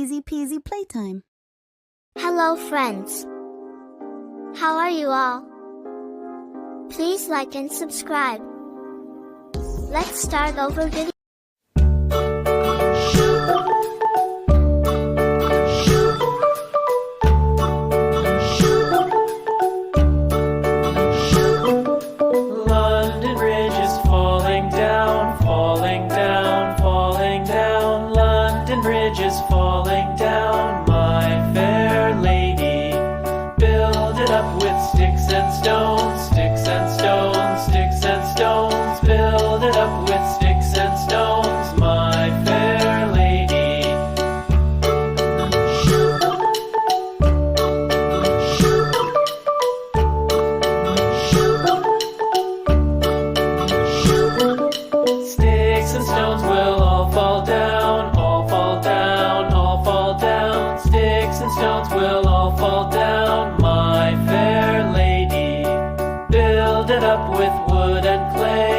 easy peasy playtime. Hello friends. How are you all? Please like and subscribe. Let's start over video. London Bridge is falling down, falling down, falling down. London Bridge is falling down, my fair lady. Build it up with sticks and stones, sticks and stones, sticks and stones. Build it up with sticks and stones, my fair lady. Sticks and stones will all fall down, all fall down, all fall down. Sticks and stones will all fall down, my fair lady. Build it up with wood and clay.